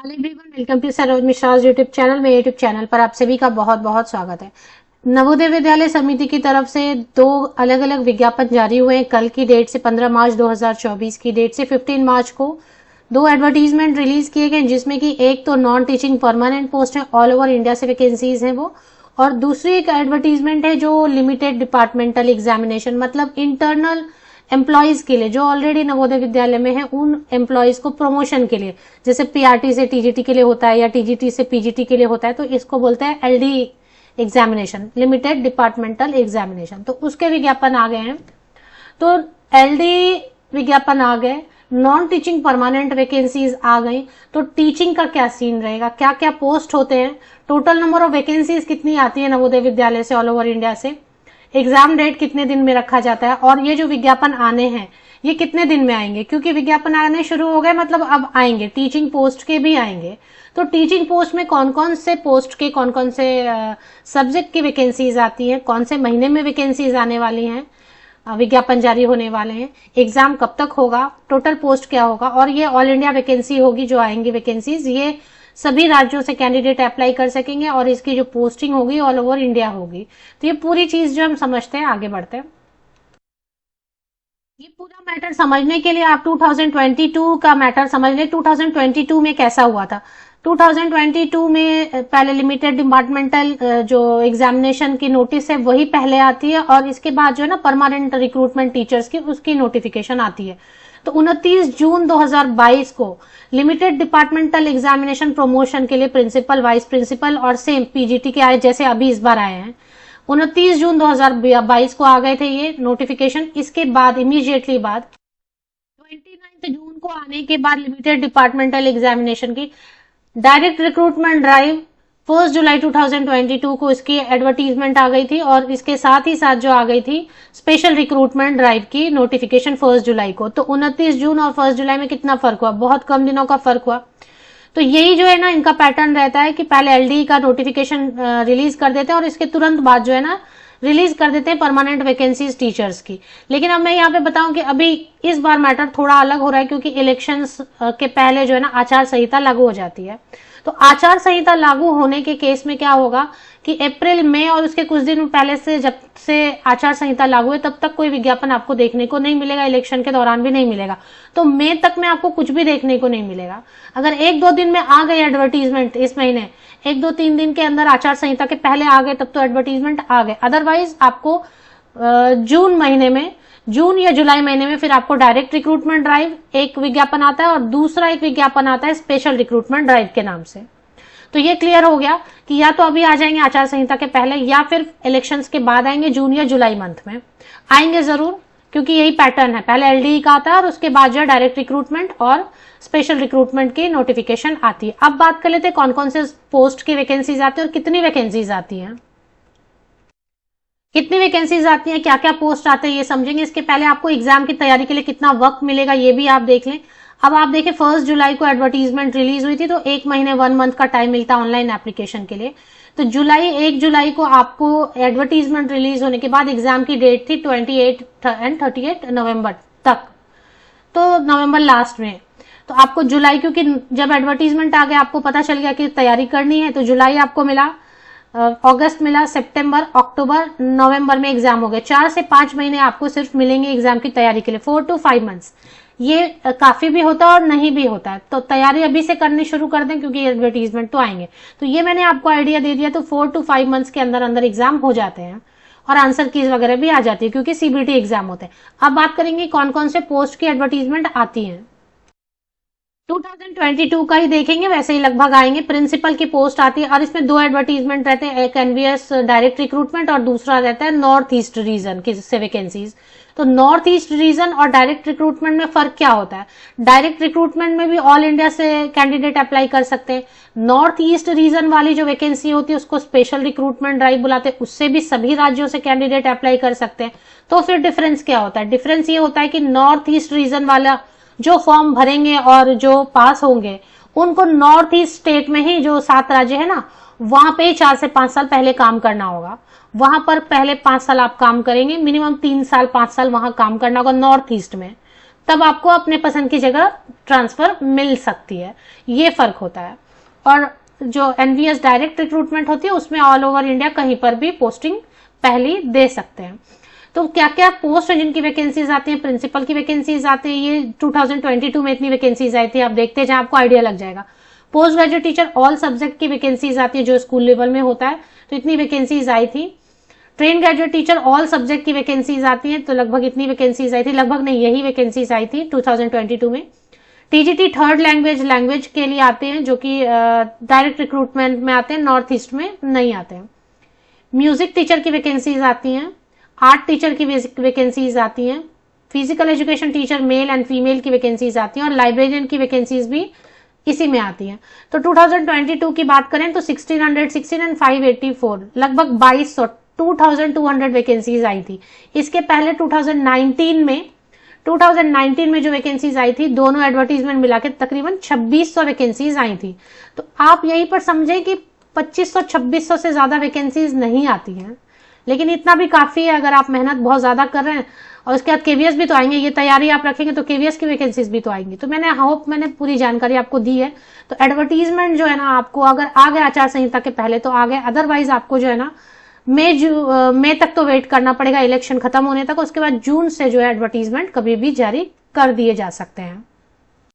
Hello everyone, welcome to Saroj Mishra YouTube channel. मेरे YouTube channel पर आप सभी का बहुत बहुत स्वागत है। नवोदय विद्यालय समिति की तरफ से दो अलग अलग विज्ञापन जारी हुए हैं। कल की डेट से 15 मार्च 2024 की डेट से 15 मार्च को दो एडवर्टीजमेंट रिलीज किए गए, जिसमें कि एक तो नॉन टीचिंग परमानेंट पोस्ट है, ऑल ओवर इंडिया से वैकेंसीज हैं वो, और दूसरी एक एडवर्टीजमेंट है जो लिमिटेड डिपार्टमेंटल एग्जामिनेशन, मतलब इंटरनल एम्प्लॉयज के लिए जो ऑलरेडी नवोदय विद्यालय में है, उन एम्प्लॉयज को प्रमोशन के लिए, जैसे पीआरटी से टीजीटी के लिए होता है या टीजीटी से पीजीटी के लिए होता है, तो इसको बोलते हैं LD examination, limited departmental examination. तो उसके विज्ञापन आ गए हैं। तो एलडी विज्ञापन आ गए, नॉन टीचिंग परमानेंट वैकेंसीज आ गई। तो टीचिंग का क्या सीन रहेगा, क्या क्या पोस्ट होते हैं, टोटल नंबर ऑफ वैकेंसीज कितनी आती है नवोदय विद्यालय से ऑल ओवर इंडिया से, एग्जाम डेट कितने दिन में रखा जाता है, और ये जो विज्ञापन आने हैं ये कितने दिन में आएंगे, क्योंकि विज्ञापन आने शुरू हो गए, मतलब अब आएंगे, टीचिंग पोस्ट के भी आएंगे। तो टीचिंग पोस्ट में कौन कौन से पोस्ट के कौन कौन से सब्जेक्ट की वैकेंसीज आती हैं, कौन से महीने में वैकेंसीज आने वाली हैं, विज्ञापन जारी होने वाले हैं, एग्जाम कब तक होगा, टोटल पोस्ट क्या होगा, और ये ऑल इंडिया वैकेंसी होगी जो आएंगी वैकेंसीज, ये सभी राज्यों से कैंडिडेट अप्लाई कर सकेंगे और इसकी जो पोस्टिंग होगी ऑल ओवर इंडिया होगी। तो ये पूरी चीज जो हम समझते हैं, आगे बढ़ते हैं। ये पूरा मैटर समझने के लिए आप 2022 का मैटर समझ लें। 2022 में कैसा हुआ था। 2022 में पहले लिमिटेड डिपार्टमेंटल जो एग्जामिनेशन की नोटिस है वही पहले आती है, और इसके बाद जो है ना परमानेंट रिक्रूटमेंट टीचर्स की उसकी नोटिफिकेशन आती है। तो 29 जून 2022 को लिमिटेड डिपार्टमेंटल एग्जामिनेशन प्रमोशन के लिए प्रिंसिपल, वाइस प्रिंसिपल और सेम पीजीटी के आए, जैसे अभी इस बार आए हैं। 29 जून 2022 को आ गए थे ये नोटिफिकेशन। इसके बाद इमीडिएटली बाद 29 जून को आने के बाद लिमिटेड डिपार्टमेंटल एग्जामिनेशन की डायरेक्ट रिक्रूटमेंट ड्राइव 1 जुलाई 2022 को इसकी एडवर्टीजमेंट आ गई थी, और इसके साथ ही साथ जो आ गई थी स्पेशल रिक्रूटमेंट ड्राइव की नोटिफिकेशन 1 जुलाई को। तो 29 जून और 1 जुलाई में कितना फर्क हुआ, बहुत कम दिनों का फर्क हुआ। तो यही जो है ना इनका पैटर्न रहता है कि पहले एलडी का नोटिफिकेशन रिलीज कर देते हैं और इसके तुरंत बाद जो है ना रिलीज कर देते हैं परमानेंट वैकेंसीज टीचर्स की। लेकिन अब मैं यहाँ पे बताऊं कि अभी इस बार मैटर थोड़ा अलग हो रहा है, क्योंकि इलेक्शंस के पहले जो है ना आचार संहिता लागू हो जाती है। तो आचार संहिता लागू होने के केस में क्या होगा कि अप्रैल में और उसके कुछ दिन पहले से, जब से आचार संहिता लागू है, तब तक कोई विज्ञापन आपको देखने को नहीं मिलेगा, इलेक्शन के दौरान भी नहीं मिलेगा। तो मई तक में आपको कुछ भी देखने को नहीं मिलेगा। अगर एक दो दिन में आ गई एडवर्टीजमेंट, इस महीने एक दो तीन दिन के अंदर आचार संहिता के पहले आ गए, तब तो एडवर्टीजमेंट आ गए। अदरवाइज आपको जून महीने में, जून या जुलाई महीने में फिर आपको डायरेक्ट रिक्रूटमेंट ड्राइव एक विज्ञापन आता है, और दूसरा एक विज्ञापन आता है स्पेशल रिक्रूटमेंट ड्राइव के नाम से। तो ये क्लियर हो गया कि या तो अभी आ जाएंगे आचार संहिता के पहले, या फिर इलेक्शंस के बाद आएंगे, जून या जुलाई मंथ में आएंगे जरूर, क्योंकि यही पैटर्न है, पहले एलडी का आता है और उसके बाद जो डायरेक्ट रिक्रूटमेंट और स्पेशल रिक्रूटमेंट की नोटिफिकेशन आती है। अब बात कर लेते हैं कौन कौन से पोस्ट की वैकेंसीज आती है और कितनी वैकेंसीज आती हैं। कितनी वैकेंसीज आती हैं, क्या क्या पोस्ट आते हैं, ये समझेंगे। इसके पहले आपको एग्जाम की तैयारी के लिए कितना वक्त मिलेगा ये भी आप देख लें। अब आप देखें 1 जुलाई को एडवर्टीजमेंट रिलीज हुई थी, तो एक महीने 1 मंथ का टाइम मिलता है ऑनलाइन एप्लीकेशन के लिए। तो 1 जुलाई को आपको एडवर्टीजमेंट रिलीज होने के बाद एग्जाम की डेट थी 28 एंड 38 नवंबर तक, तो नवंबर लास्ट में। तो आपको जुलाई, क्योंकि जब एडवर्टीजमेंट आ गया आपको पता चल गया कि तैयारी करनी है, तो जुलाई आपको मिला, अगस्त मिला, सितंबर, अक्टूबर, नवंबर में एग्जाम हो गए। 4 से 5 महीने आपको सिर्फ मिलेंगे एग्जाम की तैयारी के लिए, 4 to 5 मंथ्स। ये काफी भी होता है और नहीं भी होता है, तो तैयारी अभी से करनी शुरू कर दें, क्योंकि एडवर्टीजमेंट तो आएंगे। तो ये मैंने आपको आइडिया दे दिया। तो 4 to 5 मंथ्स के अंदर अंदर एग्जाम हो जाते हैं, और आंसर कीज वगैरह भी आ जाती है, क्योंकि सीबीटी एग्जाम होते हैं। अब बात करेंगे कौन कौन से पोस्ट की एडवर्टीजमेंट आती है। 2022 का ही देखेंगे, वैसे ही लगभग आएंगे। प्रिंसिपल की पोस्ट आती है, और इसमें 2 एडवर्टीजमेंट रहते हैं, एक एनवीएस डायरेक्ट रिक्रूटमेंट और दूसरा रहता है नॉर्थ ईस्ट रीजन की से वैकेंसीज। तो नॉर्थ ईस्ट रीजन और डायरेक्ट रिक्रूटमेंट में फर्क क्या होता है। डायरेक्ट रिक्रूटमेंट में भी ऑल इंडिया से कैंडिडेट अप्लाई कर सकते हैं। नॉर्थ ईस्ट रीजन वाली जो वैकेंसी होती है उसको स्पेशल रिक्रूटमेंट ड्राइव बुलाते हैं, उससे भी सभी राज्यों से कैंडिडेट अप्लाई कर सकते हैं। तो फिर डिफरेंस क्या होता है, डिफरेंस ये होता है कि नॉर्थ ईस्ट रीजन वाला जो फॉर्म भरेंगे और जो पास होंगे, उनको नॉर्थ ईस्ट स्टेट में ही, जो 7 राज्य है ना, वहां पे 4 से 5 साल पहले काम करना होगा। वहां पर पहले 5 साल आप काम करेंगे, मिनिमम 3 साल 5 साल वहां काम करना होगा नॉर्थ ईस्ट में। तब आपको अपने पसंद की जगह ट्रांसफर मिल सकती है, ये फर्क होता है। और जो एनवीएस डायरेक्ट रिक्रूटमेंट होती है उसमें ऑल ओवर इंडिया कहीं पर भी पोस्टिंग पहली दे सकते हैं। तो क्या क्या पोस्ट है जिनकी वैकेंसीज आती हैं, प्रिंसिपल की वैकेंसीज आती है, ये 2022 में इतनी वैकेंसीज आई थी, आप देखते जाए आपको आइडिया लग जाएगा। Post graduate teacher all subject की वैकेंसीज आती है जो स्कूल लेवल में होता है, तो इतनी वैकेंसीज आई थी। Train graduate teacher all subject की वैकेंसीज आती हैं, तो लगभग इतनी वैकेंसीज आई थी, लगभग नहीं यही वैकेंसीज आई थी 2022 में। टीजीटी थर्ड लैंग्वेज के लिए आते हैं जो कि डायरेक्ट रिक्रूटमेंट में आते हैं, नॉर्थ ईस्ट में नहीं आते हैं। म्यूजिक टीचर की वैकेंसीज आती हैं, आर्ट टीचर की वैकेंसीज आती हैं, physical education teacher male and female की वैकेंसीज आती हैं, और लाइब्रेरियन की वैकेंसीज भी इसी में आती हैं। तो 2022 की बात करें तो 1616 एंड 584 लगभग 2200 वैकेंसीज आई थी। इसके पहले 2019 में जो वैकेंसीज आई थी, दोनों एडवर्टीजमेंट मिला के तकरीबन 2600 वैकेंसीज आई थी। तो आप यहीं पर समझें कि 2500-2600 से ज्यादा वैकेंसीज नहीं आती हैं, लेकिन इतना भी काफी है अगर आप मेहनत बहुत ज्यादा कर रहे हैं। और उसके बाद केवीएस भी तो आएंगे, ये तैयारी आप रखेंगे तो केवीएस की वैकेंसीज भी तो आएंगी। तो मैंने पूरी जानकारी आपको दी है। तो एडवर्टीजमेंट जो है ना, आपको अगर आ गए आचार संहिता के पहले तो आ गए, अदरवाइज आपको जो है ना मई तक तो वेट करना पड़ेगा इलेक्शन खत्म होने तक। उसके बाद जून से जो है एडवर्टीजमेंट कभी भी जारी कर दिए जा सकते हैं।